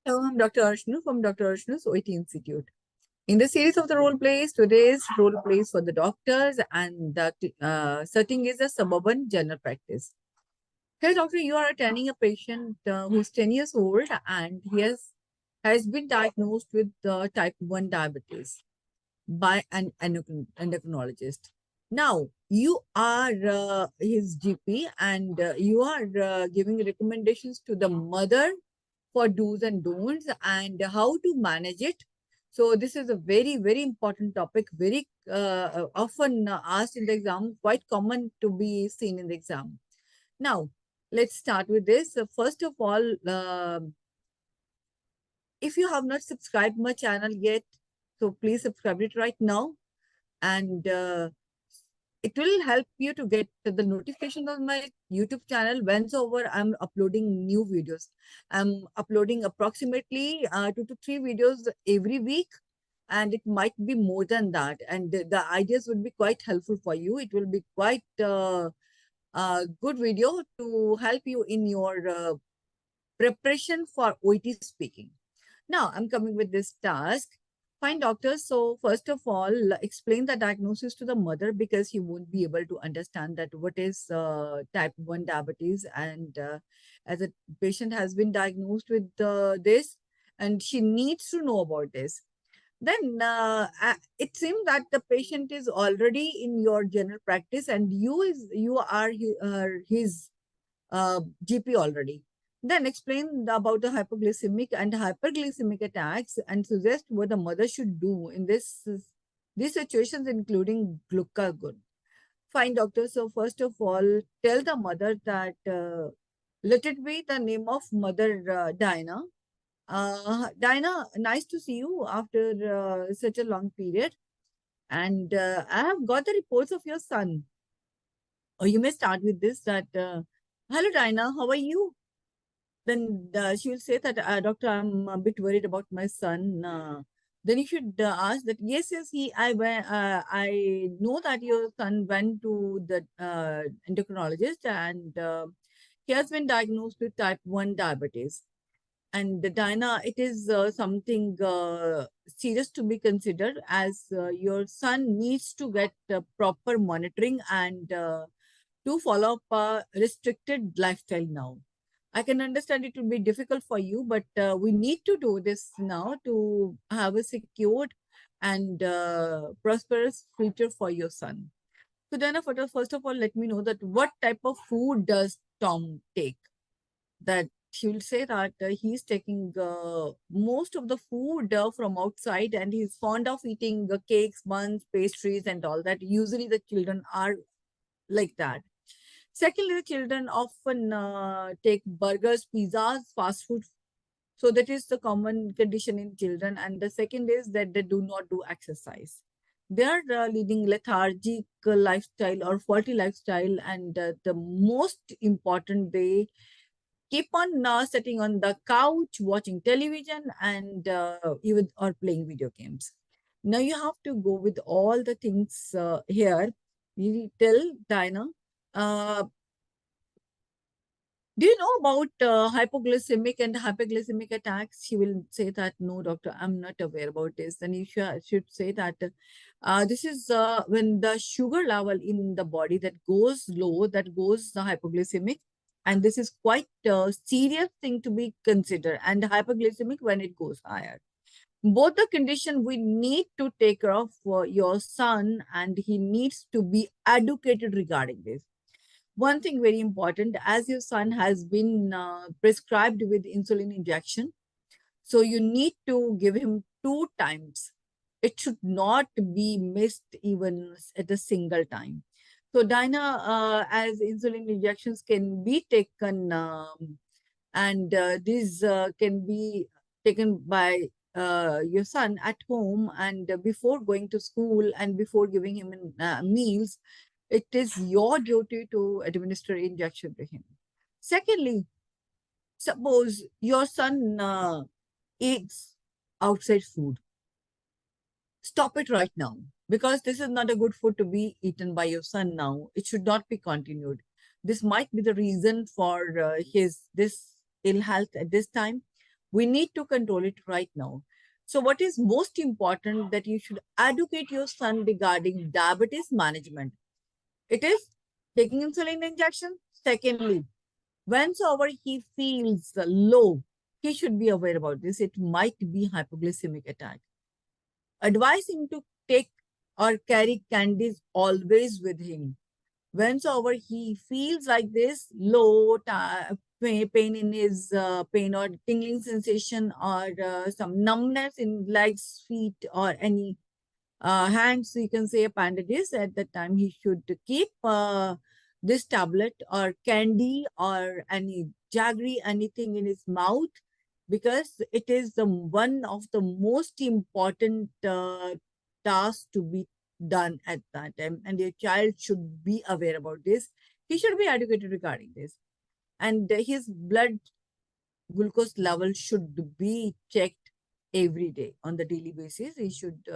Hello, I'm Dr. Arshnu from DR.ARSHNOOR'S OET Institute. In the series of the role plays, today's role plays for the doctors, and the setting is a suburban general practice. Hey, doctor, you are attending a patient who's 10 years old and has been diagnosed with type 1 diabetes by an endocrinologist. Now, you are his GP and you are giving recommendations to the mother for do's and don'ts and how to manage it. So this is a very, very important topic, very often asked in the exam, quite common to be seen in the exam. Now, let's start with this. First of all, if you have not subscribed my channel yet, so please subscribe it right now. And it will help you to get the notification on my YouTube channel whenever I'm uploading new videos. I'm uploading approximately 2 to 3 videos every week, and it might be more than that. And the ideas would be quite helpful for you. It will be quite a good video to help you in your preparation for OET speaking. Now, I'm coming with this task. Fine, doctor. So, first of all, explain the diagnosis to the mother because he won't be able to understand that what is type 1 diabetes. And as a patient has been diagnosed with this, and she needs to know about this. Then it seems that the patient is already in your general practice, and you are his GP already. Then explain about the hypoglycemic and hyperglycemic attacks and suggest what the mother should do in these situations, including glucagon. Fine, doctor. So first of all, tell the mother that let it be the name of Mother Diana. Diana, nice to see you after such a long period. And I have got the reports of your son. Or you may start with this that, hello, Diana, how are you? Then she will say that, doctor, I'm a bit worried about my son. Then you should ask that, yes, I know that your son went to the endocrinologist and he has been diagnosed with type 1 diabetes. And Diana, it is something serious to be considered as your son needs to get proper monitoring and to follow up a restricted lifestyle now. I can understand it will be difficult for you, but we need to do this now to have a secured and prosperous future for your son. So, Diana, first of all, let me know that what type of food does Tom take? That he will say that he's taking most of the food from outside and he's fond of eating cakes, buns, pastries, and all that. Usually, the children are like that. Secondly, the children often take burgers, pizzas, fast food. So that is the common condition in children. And the second is that they do not do exercise. They are leading lethargic lifestyle or faulty lifestyle. And the most important, they keep on sitting on the couch, watching television, and even or playing video games. Now you have to go with all the things here. You tell Diana, uh, do you know about hypoglycemic and hyperglycemic attacks? She will say that, no, doctor, I'm not aware about this. Then you should say that this is when the sugar level in the body that goes low, that goes the hypoglycemic. And this is quite a serious thing to be considered. And hyperglycemic when it goes higher. Both the condition we need to take care of for your son, and he needs to be educated regarding this. One thing very important, as your son has been prescribed with insulin injection, so you need to give him 2 times. It should not be missed even at a single time. So Dinah, as insulin injections can be taken and these can be taken by your son at home and before going to school and before giving him meals, it is your duty to administer injection to him. Secondly, suppose your son eats outside food. Stop it right now because this is not a good food to be eaten by your son now. It should not be continued. This might be the reason for his this ill health at this time. We need to control it right now. So what is most important that you should educate your son regarding diabetes management? It is taking insulin injection. Secondly, whensoever he feels low, he should be aware about this. It might be hypoglycemic attack. Advise him to take or carry candies always with him. Whensoever he feels like this, low pain in his pain or tingling sensation or some numbness in legs, feet, or any hands, you can say appendages, at that time he should keep this tablet or candy or any jaggery, anything in his mouth, because it is the one of the most important tasks to be done at that time, and your child should be aware about this. He should be educated regarding this, and his blood glucose level should be checked every day on the daily basis. He should,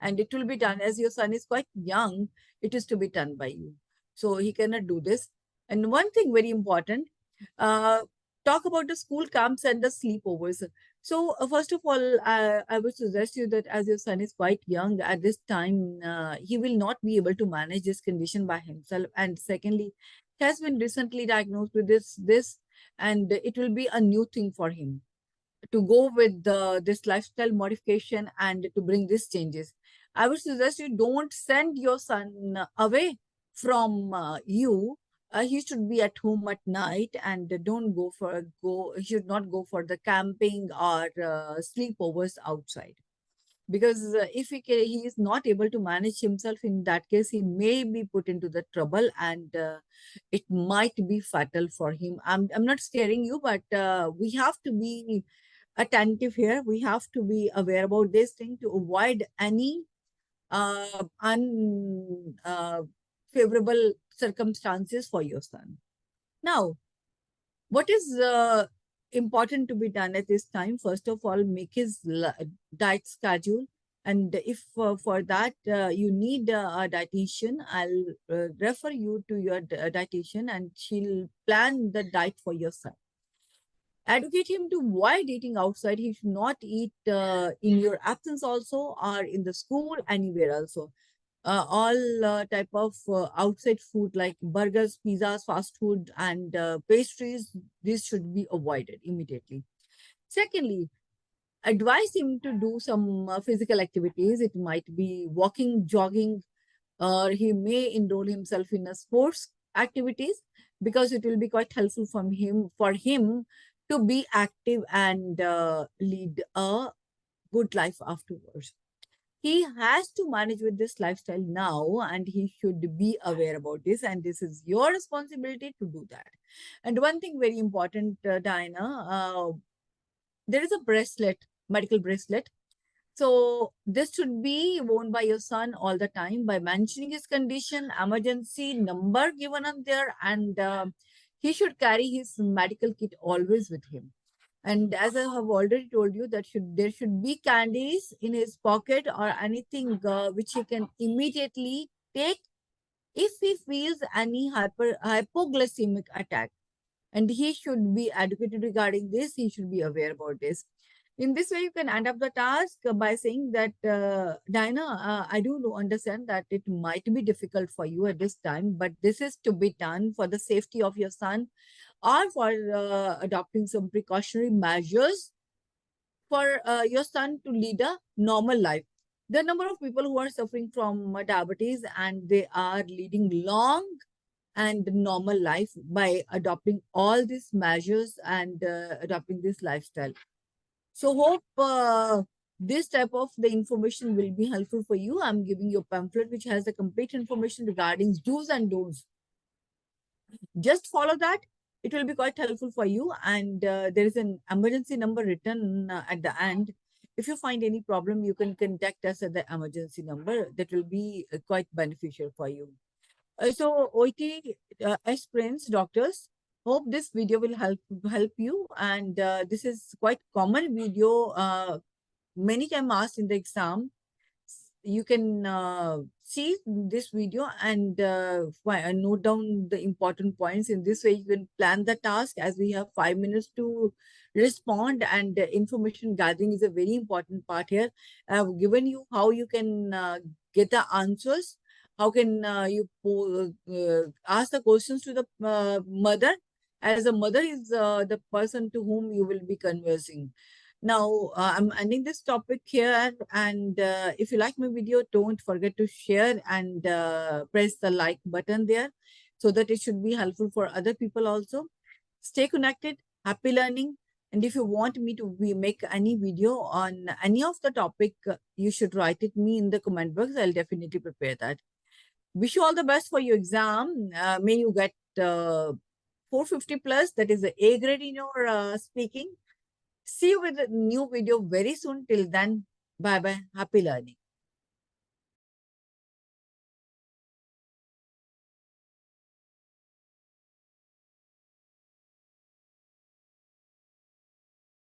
and it will be done as your son is quite young. It is to be done by you, so he cannot do this. And one thing very important, uh, talk about the school camps and the sleepovers. So first of all, I would suggest you that as your son is quite young at this time, he will not be able to manage this condition by himself. And secondly, he has been recently diagnosed with this, and it will be a new thing for him to go with this lifestyle modification and to bring these changes. I would suggest you don't send your son away from you. He should be at home at night, and don't go. He should not go for the camping or sleepovers outside, because if he is not able to manage himself, in that case he may be put into the trouble, and it might be fatal for him. I'm not scaring you, but we have to be attentive here. We have to be aware about this thing to avoid any unfavorable circumstances for your son. Now, what is important to be done at this time? First of all, make his diet schedule. And if for that you need a dietitian, I'll refer you to your dietitian, and she'll plan the diet for your son. Educate him to avoid eating outside. He should not eat in your absence also, or in the school, anywhere also. All type of outside food like burgers, pizzas, fast food, and pastries, this should be avoided immediately. Secondly, advise him to do some physical activities. It might be walking, jogging, or he may enroll himself in a sports activities, because it will be quite helpful for him to be active and lead a good life afterwards. He has to manage with this lifestyle now, and he should be aware about this, and this is your responsibility to do that. And one thing very important, Diana, there is a bracelet, medical bracelet. So this should be worn by your son all the time by mentioning his condition, emergency number given on there, and he should carry his medical kit always with him. And as I have already told you, that there should be candies in his pocket or anything which he can immediately take if he feels any hypoglycemic attack. And he should be educated regarding this. He should be aware about this. In this way, you can end up the task by saying that, Diana, I do understand that it might be difficult for you at this time, but this is to be done for the safety of your son, or for adopting some precautionary measures for your son to lead a normal life. The number of people who are suffering from diabetes, and they are leading long and normal life by adopting all these measures and adopting this lifestyle. So hope this type of the information will be helpful for you. I'm giving you a pamphlet which has the complete information regarding do's and don'ts. Just follow that. It will be quite helpful for you. And there is an emergency number written at the end. If you find any problem, you can contact us at the emergency number. That will be quite beneficial for you. So OET aspirants, doctors, hope this video will help you. And this is quite common video, many times asked in the exam. you can see this video and note down the important points. In this way, you can plan the task, as we have 5 minutes to respond, and information gathering is a very important part here. I've given you how you can get the answers, how can you ask the questions to the mother, as a mother is the person to whom you will be conversing. Now, I'm ending this topic here. And if you like my video, don't forget to share and press the like button there, so that it should be helpful for other people also. Stay connected, happy learning. And if you want me to make any video on any of the topic, you should write it me in the comment box. I'll definitely prepare that. Wish you all the best for your exam. May you get 450 plus, that is the A grade in your speaking. See you with a new video very soon. Till then, bye bye. Happy learning.